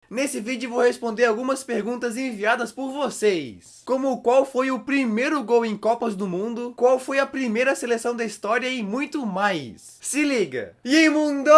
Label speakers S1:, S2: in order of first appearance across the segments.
S1: Nesse vídeo vou responder algumas perguntas enviadas por vocês, como qual foi o primeiro gol em Copas do Mundo, qual foi a primeira seleção da história e muito mais. Se liga! E aí, mundo!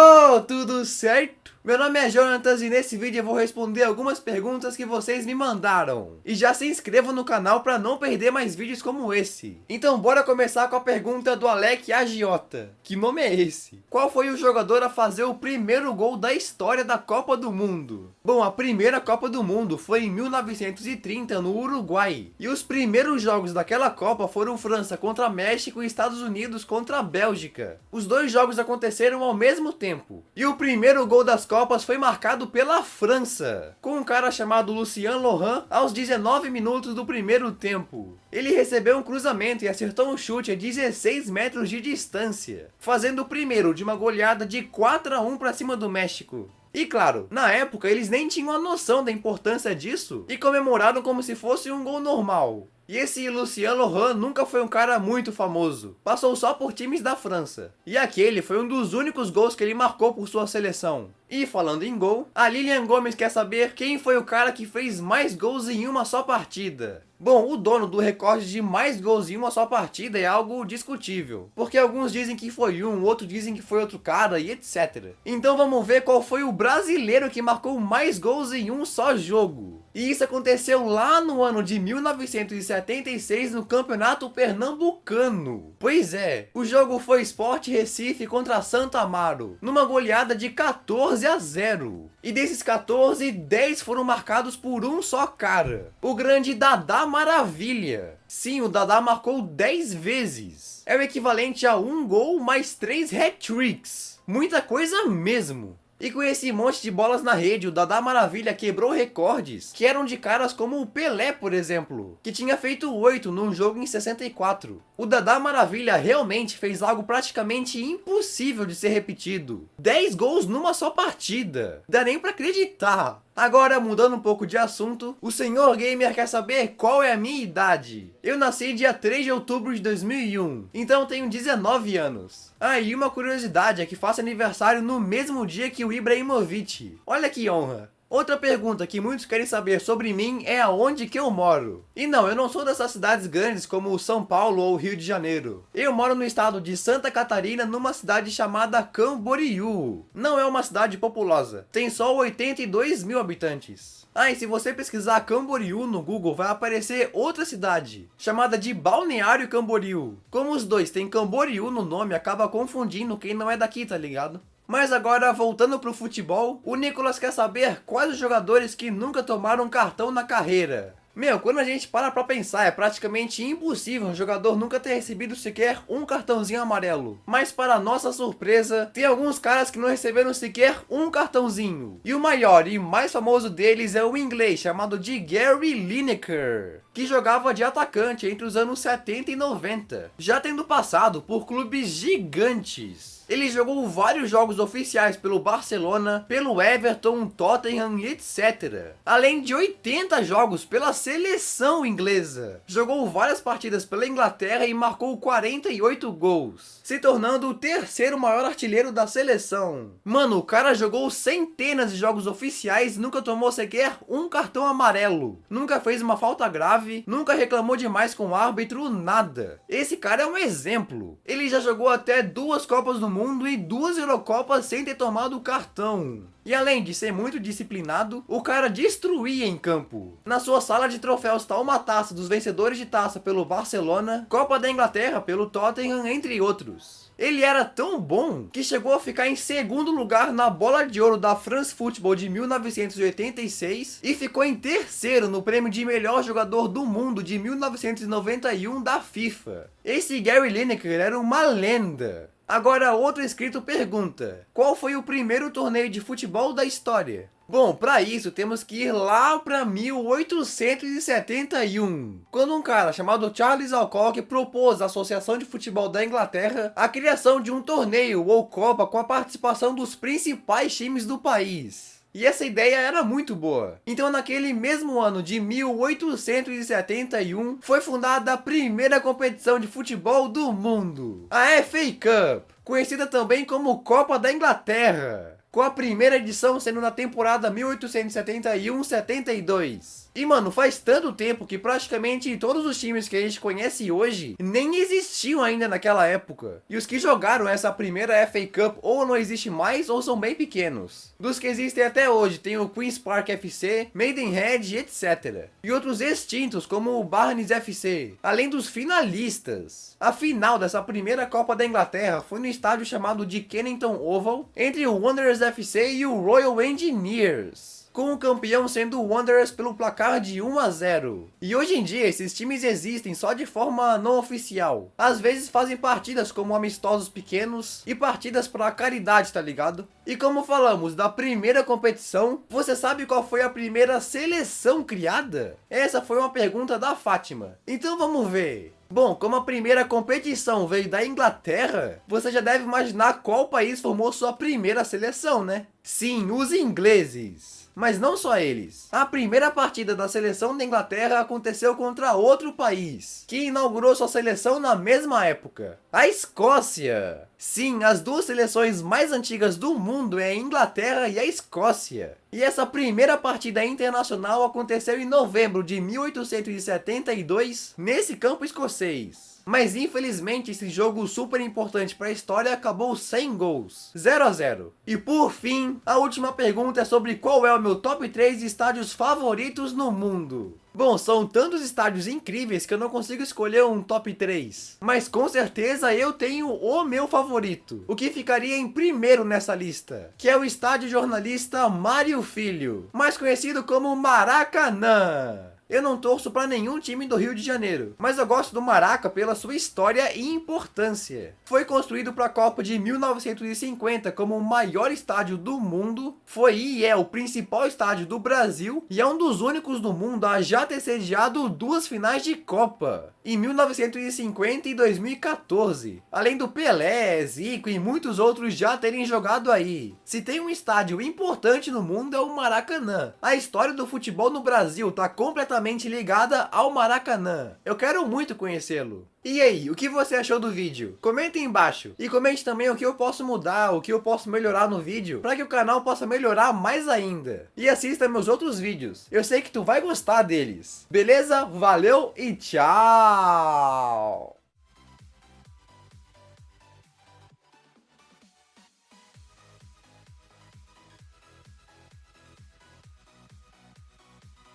S1: Tudo certo? Meu nome é Jonatas e nesse vídeo eu vou responder algumas perguntas que vocês me mandaram. E já se inscreva no canal para não perder mais vídeos como esse. Então bora começar com a pergunta do Alec Agiota. Que nome é esse? Qual foi o jogador a fazer o primeiro gol da história da Copa do Mundo? Bom, a primeira Copa do Mundo foi em 1930 no Uruguai. E os primeiros jogos daquela Copa foram França contra México e Estados Unidos contra a Bélgica. Os dois jogos aconteceram ao mesmo tempo. E o primeiro gol das Copas foi marcado pela França, com um cara chamado Lucien Laurent aos 19 minutos do primeiro tempo. Ele recebeu um cruzamento e acertou um chute a 16 metros de distância, fazendo o primeiro de uma goleada de 4-1 para cima do México. E claro, na época eles nem tinham a noção da importância disso e comemoraram como se fosse um gol normal. E esse Lucien Laurent nunca foi um cara muito famoso, passou só por times da França. E aquele foi um dos únicos gols que ele marcou por sua seleção. E falando em gol, a Lilian Gomes quer saber quem foi o cara que fez mais gols em uma só partida. Bom, o dono do recorde de mais gols em uma só partida é algo discutível, porque alguns dizem que foi um, outros dizem que foi outro cara e etc. Então vamos ver qual foi o brasileiro que marcou mais gols em um só jogo. E isso aconteceu lá no ano de 1976 no Campeonato Pernambucano. Pois é, o jogo foi Sport Recife contra Santo Amaro, numa goleada de 14-0. E desses 14, 10 foram marcados por um só cara, o grande Dadá Maravilha. Sim, o Dadá marcou 10 vezes. É o equivalente a um gol mais 3 hat-tricks. Muita coisa mesmo. E com esse monte de bolas na rede, o Dadá Maravilha quebrou recordes que eram de caras como o Pelé, por exemplo, que tinha feito 8 num jogo em 64. O Dadá Maravilha realmente fez algo praticamente impossível de ser repetido. 10 gols numa só partida. Dá nem pra acreditar. Agora, mudando um pouco de assunto, o senhor gamer quer saber qual é a minha idade. Eu nasci dia 3 de outubro de 2001, então tenho 19 anos. Ah, e uma curiosidade é que faço aniversário no mesmo dia que o Ibrahimovic. Olha que honra. Outra pergunta que muitos querem saber sobre mim é aonde que eu moro. E não, eu não sou dessas cidades grandes como São Paulo ou Rio de Janeiro. Eu moro no estado de Santa Catarina, numa cidade chamada Camboriú. Não é uma cidade populosa, tem só 82 mil habitantes. Ah, e se você pesquisar Camboriú no Google, vai aparecer outra cidade, chamada de Balneário Camboriú. Como os dois têm Camboriú no nome, acaba confundindo quem não é daqui, tá ligado? Mas agora, voltando pro futebol, o Nicolas quer saber quais os jogadores que nunca tomaram cartão na carreira. Meu, quando a gente para pra pensar, é praticamente impossível um jogador nunca ter recebido sequer um cartãozinho amarelo. Mas para nossa surpresa, tem alguns caras que não receberam sequer um cartãozinho. E o maior e mais famoso deles é o inglês, chamado de Gary Lineker, que jogava de atacante entre os anos 70 e 90, já tendo passado por clubes gigantes. Ele jogou vários jogos oficiais pelo Barcelona, pelo Everton, Tottenham e etc. Além de 80 jogos pela seleção inglesa. Jogou várias partidas pela Inglaterra e marcou 48 gols, se tornando o terceiro maior artilheiro da seleção. Mano, o cara jogou centenas de jogos oficiais e nunca tomou sequer um cartão amarelo. Nunca fez uma falta grave, nunca reclamou demais com o árbitro, nada. Esse cara é um exemplo. Ele já jogou até 2 Copas do Mundo e 2 Eurocopas sem ter tomado cartão. E além de ser muito disciplinado, o cara destruía em campo. Na sua sala de troféus está uma taça dos vencedores de taça pelo Barcelona, Copa da Inglaterra pelo Tottenham, entre outros. Ele era tão bom que chegou a ficar em segundo lugar na Bola de Ouro da France Football de 1986 e ficou em terceiro no prêmio de melhor jogador do mundo de 1991 da FIFA. Esse Gary Lineker era uma lenda. Agora outro inscrito pergunta: qual foi o primeiro torneio de futebol da história? Bom, para isso temos que ir lá para 1871, quando um cara chamado Charles Alcock propôs à Associação de Futebol da Inglaterra a criação de um torneio ou Copa com a participação dos principais times do país. E essa ideia era muito boa. Então naquele mesmo ano de 1871, foi fundada a primeira competição de futebol do mundo, a FA Cup, conhecida também como Copa da Inglaterra. com a primeira edição sendo na temporada 1871-72. E mano, faz tanto tempo que praticamente todos os times que a gente conhece hoje nem existiam ainda naquela época. E os que jogaram essa primeira FA Cup ou não existe mais ou são bem pequenos. Dos que existem até hoje tem o Queen's Park FC, Maidenhead, etc. E outros extintos como o Barnes FC, além dos finalistas. A final dessa primeira Copa da Inglaterra foi no estádio chamado de Kennington Oval, entre o Wanderers FC e o Royal Engineers, com o campeão sendo o Wanderers pelo placar de 1-0. E hoje em dia esses times existem só de forma não oficial. Às vezes fazem partidas como amistosos pequenos e partidas para caridade, tá ligado? E como falamos da primeira competição, você sabe qual foi a primeira seleção criada? Essa foi uma pergunta da Fátima. Então vamos ver. Bom, como a primeira competição veio da Inglaterra, você já deve imaginar qual país formou sua primeira seleção, né? Sim, os ingleses. Mas não só eles. A primeira partida da seleção da Inglaterra aconteceu contra outro país, que inaugurou sua seleção na mesma época: a Escócia. Sim, as duas seleções mais antigas do mundo é a Inglaterra e a Escócia. E essa primeira partida internacional aconteceu em novembro de 1872, nesse campo escocês. Mas infelizmente esse jogo super importante para a história acabou sem gols, 0-0. E por fim, a última pergunta é sobre qual é o meu top 3 estádios favoritos no mundo. Bom, são tantos estádios incríveis que eu não consigo escolher um top 3. Mas com certeza eu tenho o meu favorito, o que ficaria em primeiro nessa lista, que é o estádio jornalista Mário Filho, mais conhecido como Maracanã. Eu não torço para nenhum time do Rio de Janeiro, mas eu gosto do Maraca pela sua história e importância. Foi construído para a Copa de 1950 como o maior estádio do mundo, foi e é o principal estádio do Brasil e é um dos únicos do mundo a já ter sediado 2 finais de Copa, em 1950 e 2014, além do Pelé, Zico e muitos outros já terem jogado aí. Se tem um estádio importante no mundo é o Maracanã. A história do futebol no Brasil tá completamente ligada ao Maracanã. Eu quero muito conhecê-lo. E aí, o que você achou do vídeo? Comenta aí embaixo. E comente também o que eu posso mudar, o que eu posso melhorar no vídeo, para que o canal possa melhorar mais ainda. E assista meus outros vídeos. Eu sei que tu vai gostar deles. Beleza? Valeu e tchau!